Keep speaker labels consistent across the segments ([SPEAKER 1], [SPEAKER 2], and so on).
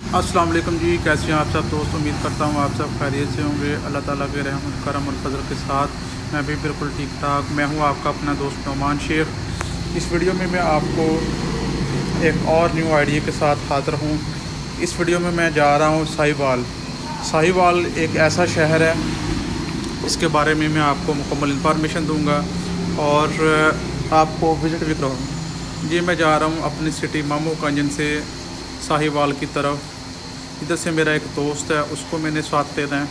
[SPEAKER 1] अस्सलाम वालेकुम जी, कैसे हैं आप सब दोस्त। उम्मीद करता हूँ आप सब खैरियत से होंगे। अल्लाह ताला के रहमत करम और फजल के साथ मैं भी बिल्कुल ठीक ठाक। मैं हूँ आपका अपना दोस्त नौमान शेख। इस वीडियो में मैं आपको एक और न्यू आइडिया के साथ हाज़िर हूँ। इस वीडियो में मैं जा रहा हूँ साहिवाल। साहिवाल एक ऐसा शहर है, इसके बारे में मैं आपको मुकम्मल इंफॉर्मेशन दूँगा और आपको विज़िट भी कराऊँगा। जी, मैं जा रहा हूँ अपनी सिटी मामू कांजन से साहिवाल की तरफ। इधर से मेरा एक दोस्त है, उसको मैंने साथ लेना है।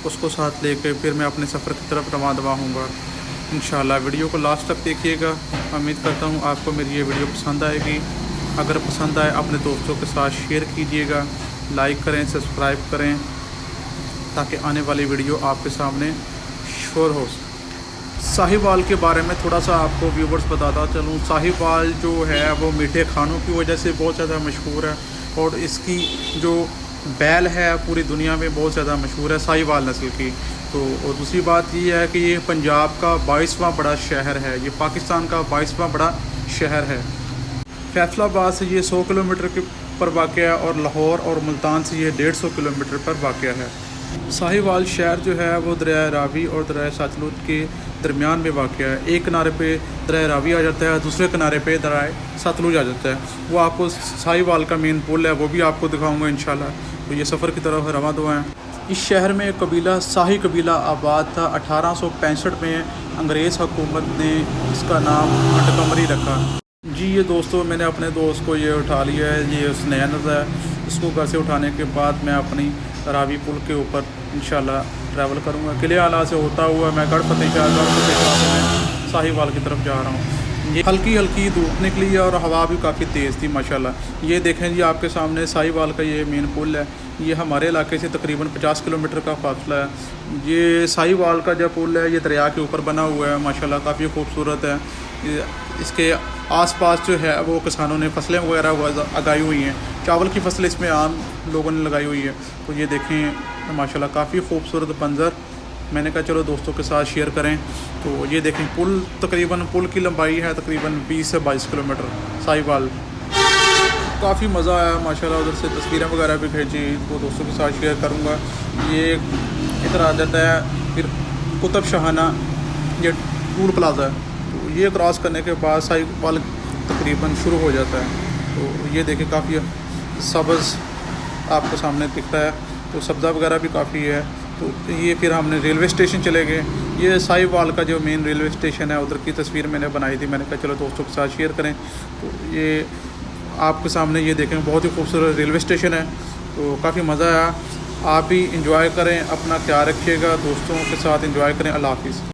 [SPEAKER 1] उसको साथ लेके फिर मैं अपने सफ़र की तरफ रवाना होऊंगा इंशाल्लाह। वीडियो को लास्ट तक देखिएगा। उम्मीद करता हूँ आपको मेरी ये वीडियो पसंद आएगी। अगर पसंद आए अपने दोस्तों के साथ शेयर कीजिएगा, लाइक करें, सब्सक्राइब करें, ताकि आने वाली वीडियो आपके सामने शोर हो। साहिवाल के बारे में थोड़ा सा आपको व्यूवर्स बताता चलूँ। साहिवाल जो है वो मीठे खानों की वजह से बहुत ज़्यादा मशहूर है और इसकी जो बैल है पूरी दुनिया में बहुत ज़्यादा मशहूर है साहिवाल नस्ल की। तो और दूसरी बात ये है कि ये पंजाब का 22वां बड़ा शहर है, ये पाकिस्तान का 22वां बड़ा शहर है। फैसलाबाद से ये 100 किलोमीटर के पर वाक़ है और लाहौर और मुल्तान से ये 150 किलोमीटर पर वाक़ है। साहिवाल शहर जो है वो दरिया रावी और दरिया सतलुज के दरमियान में वाक़ है। एक किनारे पे दरिया रावी आ जाता है, दूसरे किनारे पे दरिया सतलुज आ जाता है। वो आपको साहिवाल का मेन पुल है, वो भी आपको दिखाऊंगा इंशाल्लाह। तो ये सफ़र की तरफ रवा दो हैं। इस शहर में एक कबीला शाही कबीला आबाद था। 1865 में अंग्रेज़ हुकूमत ने इसका नाम मटकमरी रखा। जी, ये दोस्तों मैंने अपने दोस्त को ये उठा लिया है, ये उस नया नज़र है। इसको घर से उठाने के बाद मैं अपनी रावी पुल के ऊपर इंशाल्लाह ट्रैवल करूँगा। किले आला से होता हुआ मैं गढ़ फतेह शाह से मैं साहिवाल की तरफ जा रहा हूँ। ये हल्की हल्की धूप निकली है और हवा भी काफ़ी तेज़ थी माशाल्लाह। ये देखें जी, आपके सामने साहिवाल का ये मेन पुल है। ये हमारे इलाके से तकरीबन 50 किलोमीटर का फासला है। ये साहिवाल का जो पुल है ये दरिया के ऊपर बना हुआ है माशाल्लाह, काफ़ी खूबसूरत है। इसके आसपास जो है वो किसानों ने फसलें वगैरह उगाई हुई हैं। चावल की फसल इसमें आम लोगों ने लगाई हुई है। तो ये देखें माशाल्लाह काफ़ी खूबसूरत मंज़र। मैंने कहा चलो दोस्तों के साथ शेयर करें। तो ये देखें पुल की लंबाई है तकरीबन 20 से 22 किलोमीटर साहिवाल। काफ़ी मज़ा आया माशाल्लाह। उधर से तस्वीरें वगैरह भी भेजी, तो दोस्तों के साथ शेयर करूँगा। ये इधर आ जाता है फिर कुतुब शाहाना, ये टूल प्लाज़ा है। तो ये क्रॉस करने के बाद साहिवाल तकरीबन शुरू हो जाता है। तो ये देखें काफ़ी सब्ज़ आपको सामने दिखता है, तो सब्ज़ा वगैरह भी काफ़ी है। तो ये फिर हमने रेलवे स्टेशन चले गए। ये साहिवाल का जो मेन रेलवे स्टेशन है उधर की तस्वीर मैंने बनाई थी। मैंने कहा चलो दोस्तों के साथ शेयर करें। तो ये आपके सामने ये देखें बहुत ही खूबसूरत रेलवे स्टेशन है। तो काफ़ी मज़ा आया। आप भी इंजॉय करें, अपना ख्याल रखिएगा, दोस्तों के साथ इंजॉय करें। अल्लाह हाफ़िज़।